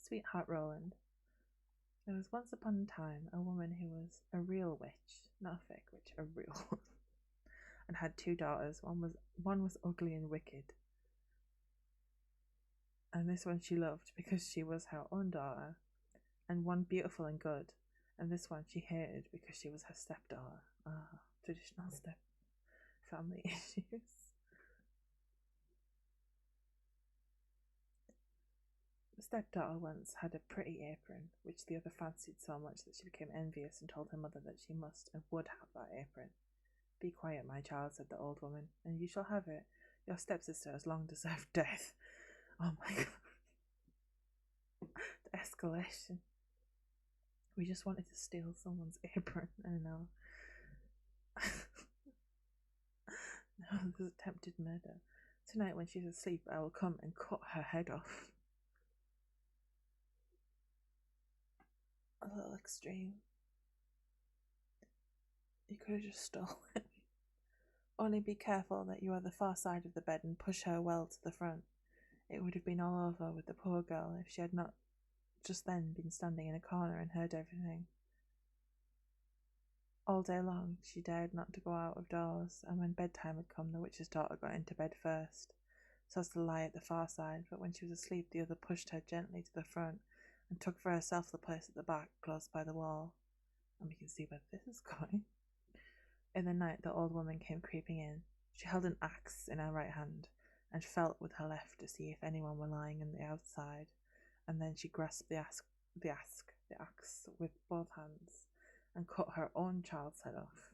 Sweetheart Roland. There was once upon a time a woman who was a real witch, not a fake witch, a real one, and had two daughters. One was ugly and wicked, and this one she loved because she was her own daughter, and one beautiful and good, and this one she hated because she was her stepdaughter. Traditional step family issues. The stepdaughter once had a pretty apron, which the other fancied so much that she became envious and told her mother that she must and would have that apron. Be quiet, my child, said the old woman, and you shall have it. Your stepsister has long deserved death. Oh my god. The escalation. We just wanted to steal someone's apron. I don't know. No, this is attempted murder. Tonight, when she's asleep, I will come and cut her head off. A little extreme. You could have just stolen it. Only be careful that you are the far side of the bed and push her well to the front. It would have been all over with the poor girl if she had not just then been standing in a corner and heard everything. All day long she dared not to go out of doors, and when bedtime had come the witch's daughter got into bed first, so as to lie at the far side, but when she was asleep the other pushed her gently to the front and took for herself the place at the back close by the wall. And we can see where this is going. In the night the old woman came creeping in. She held an axe in her right hand and felt with her left to see if anyone were lying on the outside, and then she grasped the axe with both hands and cut her own child's head off.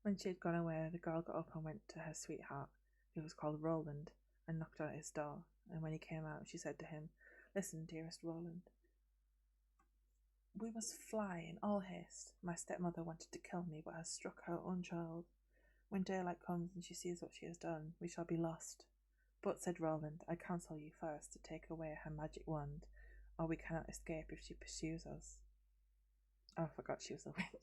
When she had gone away, the girl got up and went to her sweetheart, who was called Roland, and knocked at his door, and when he came out she said to him, Listen, dearest Roland, we must fly in all haste. My stepmother wanted to kill me, but has struck her own child. When daylight comes and she sees what she has done, we shall be lost. But, said Roland, I counsel you first to take away her magic wand, or we cannot escape if she pursues us. Oh, I forgot she was a witch.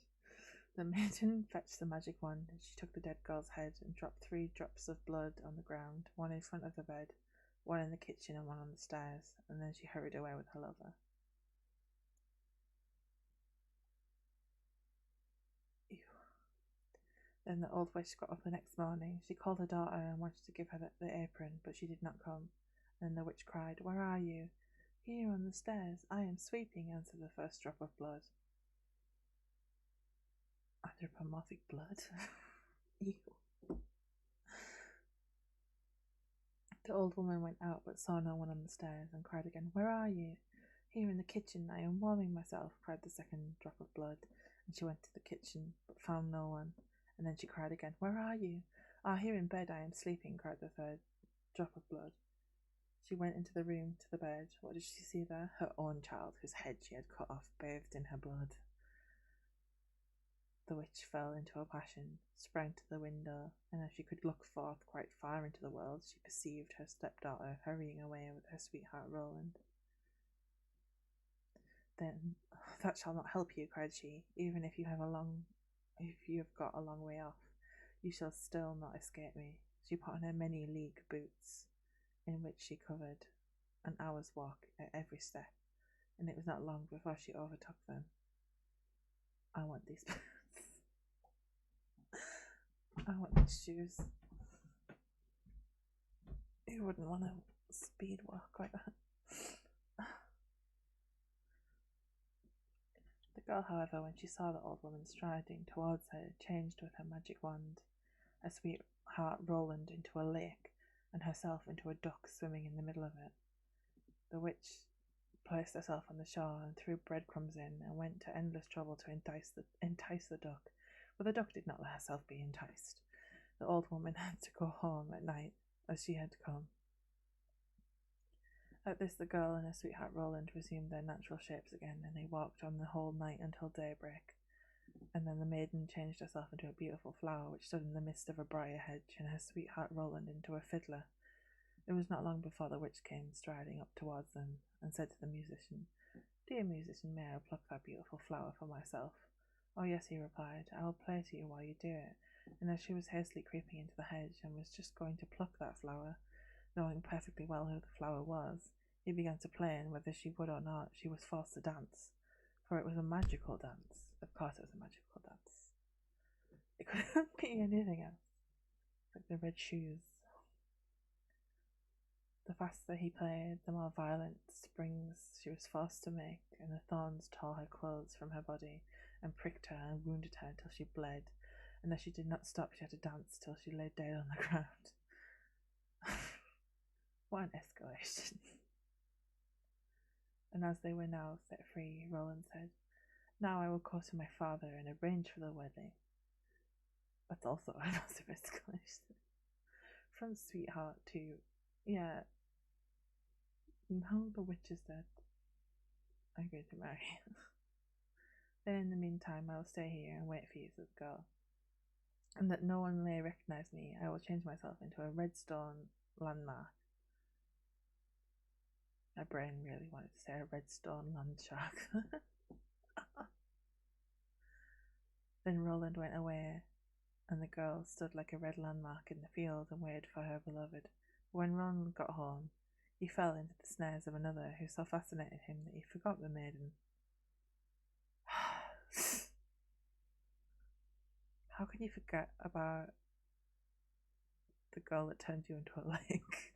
The maiden fetched the magic wand, and she took the dead girl's head and dropped 3 drops of blood on the ground, one in front of the bed, one in the kitchen and one on the stairs, and then she hurried away with her lover. Ew. Then the old witch got up the next morning. She called her daughter and wanted to give her the apron, but she did not come. Then the witch cried, Where are you? Here on the stairs. I am sweeping, answered the first drop of blood. Anthropomorphic blood? Ew. The old woman went out but saw no one on the stairs and cried again, Where are you? Here in the kitchen. I am warming myself, cried the second drop of blood, and she went to the kitchen but found no one. And then she cried again, Where are you? Here in bed I am sleeping, cried the third drop of blood. She went into the room to the bed. What did she see there? Her own child, whose head she had cut off, bathed in her blood. The witch fell into a passion, sprang to the window, and as she could look forth quite far into the world, she perceived her stepdaughter hurrying away with her sweetheart Roland. Then, that shall not help you, cried she, even if you have got a long way off, you shall still not escape me. She put on her many-league boots, in which she covered an hour's walk at every step, and it was not long before she overtook them. I want these boots. I want these shoes. You wouldn't want to speed walk like that. The girl, however, when she saw the old woman striding towards her, changed with her magic wand her sweetheart Roland into a lake, and herself into a duck swimming in the middle of it. The witch placed herself on the shore and threw breadcrumbs in, and went to endless trouble to entice the duck, but the duck did not let herself be enticed. The old woman had to go home at night, as she had come. At this the girl and her sweetheart Roland resumed their natural shapes again, and they walked on the whole night until daybreak. And then the maiden changed herself into a beautiful flower which stood in the midst of a briar hedge, and her sweetheart Roland into a fiddler. It was not long before the witch came striding up towards them, and said to the musician, Dear musician, may I pluck that beautiful flower for myself? Oh yes, he replied, I will play to you while you do it. And as she was hastily creeping into the hedge, and was just going to pluck that flower, knowing perfectly well who the flower was, He began to play, and whether she would or not, she was forced to dance, for it was a magical dance. Of course it was a magical dance. It couldn't be anything else. Like the red shoes. The faster he played, the more violent springs she was forced to make, and the thorns tore her clothes from her body and pricked her and wounded her until she bled, and as she did not stop, she had to dance till she lay dead on the ground. What an escalation. And as they were now set free, Roland said, "Now I will go to my father and arrange for the wedding." That's also a massive escalation. From sweetheart to, yeah, now the witch is dead, I'm going to marry. Then in the meantime, I will stay here and wait for you to go. And that no one may recognize me, I will change myself into a red stone landmark. My brain really wanted to say a red stone land shark. Then Roland went away, and the girl stood like a red landmark in the field and waited for her beloved. But when Roland got home, he fell into the snares of another who so fascinated him that he forgot the maiden. How can you forget about the girl that turned you into a lake?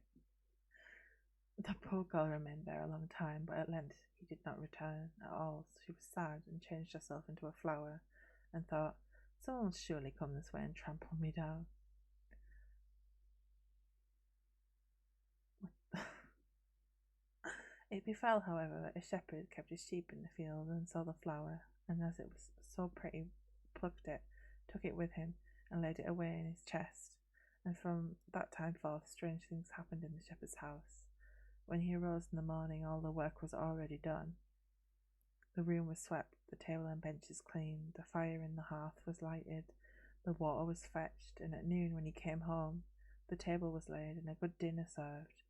The poor girl remained there a long time, but at length he did not return at all. So she was sad and changed herself into a flower, and thought, "Someone will surely come this way and trample me down." It befell, however, that a shepherd kept his sheep in the field and saw the flower, and as it was so pretty, plucked it, took it with him, and laid it away in his chest. And from that time forth, strange things happened in the shepherd's house. When he arose in the morning, all the work was already done. The room was swept, the table and benches cleaned, the fire in the hearth was lighted, the water was fetched, and at noon, when he came home, the table was laid and a good dinner served.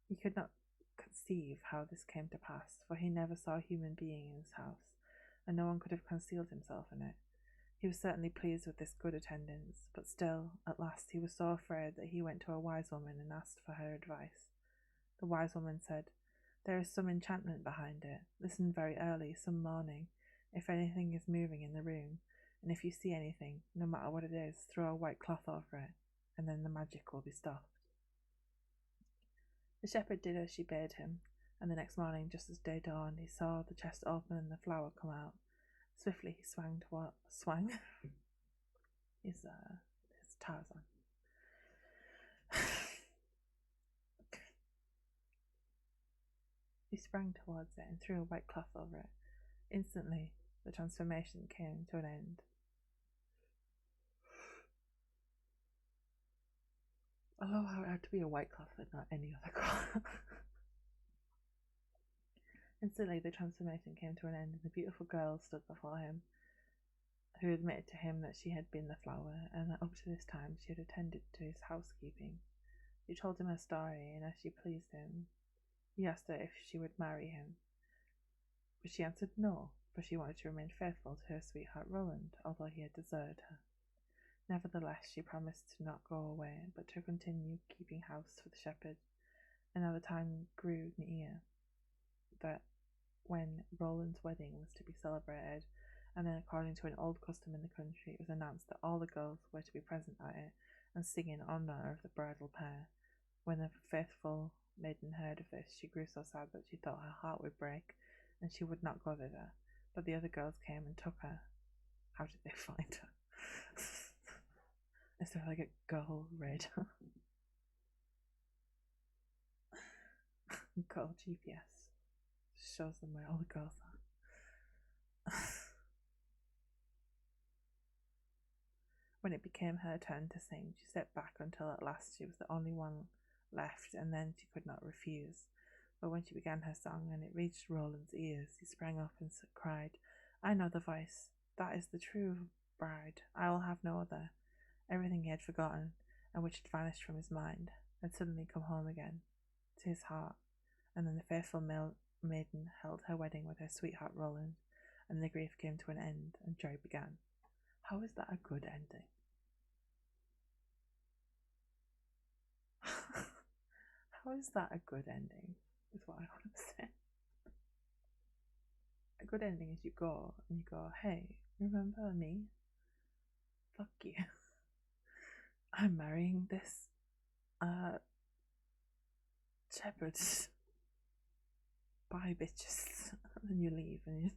He could not conceive how this came to pass, for he never saw a human being in his house, and no one could have concealed himself in it. He was certainly pleased with this good attendance, but still, at last, he was so afraid that he went to a wise woman and asked for her advice. The wise woman said, "There is some enchantment behind it. Listen very early, some morning, if anything is moving in the room, and if you see anything, no matter what it is, throw a white cloth over it, and then the magic will be stopped." The shepherd did as she bade him, and the next morning, just as day dawned, he saw the chest open and the flower come out. Swiftly he swung. He's Tarzan. He sprang towards it and threw a white cloth over it. Instantly, the transformation came to an end. I love how it had to be a white cloth and not any other cloth. Instantly, the transformation came to an end, and the beautiful girl stood before him, who admitted to him that she had been the flower, and that up to this time she had attended to his housekeeping. She told him her story, and as she pleased him, he asked her if she would marry him. But she answered no, for she wanted to remain faithful to her sweetheart Roland, although he had deserted her. Nevertheless, she promised to not go away, but to continue keeping house for the shepherd. And now the time grew near that when Roland's wedding was to be celebrated, and then according to an old custom in the country, it was announced that all the girls were to be present at it and sing in honour of the bridal pair. When the faithful maiden heard of this, she grew so sad that she thought her heart would break, and she would not go thither. But the other girls came and took her. How did they find her? Is there like a girl radar? Girl GPS shows them where all the girls are. When it became her turn to sing, she stepped back until at last she was the only one left, and then she could not refuse. But when she began her song and it reached Roland's ears, he sprang up and cried, "I know the voice. That is the true bride. I will have no other." Everything he had forgotten, and which had vanished from his mind, had suddenly come home again to his heart, and then the faithful maiden held her wedding with her sweetheart Roland, and the grief came to an end, and joy began. How is that a good ending? How is that a good ending? Is what I want good ending is you go and you go, hey, remember me? Fuck you. I'm marrying this shepherd. Bye, bitches. And then you leave and you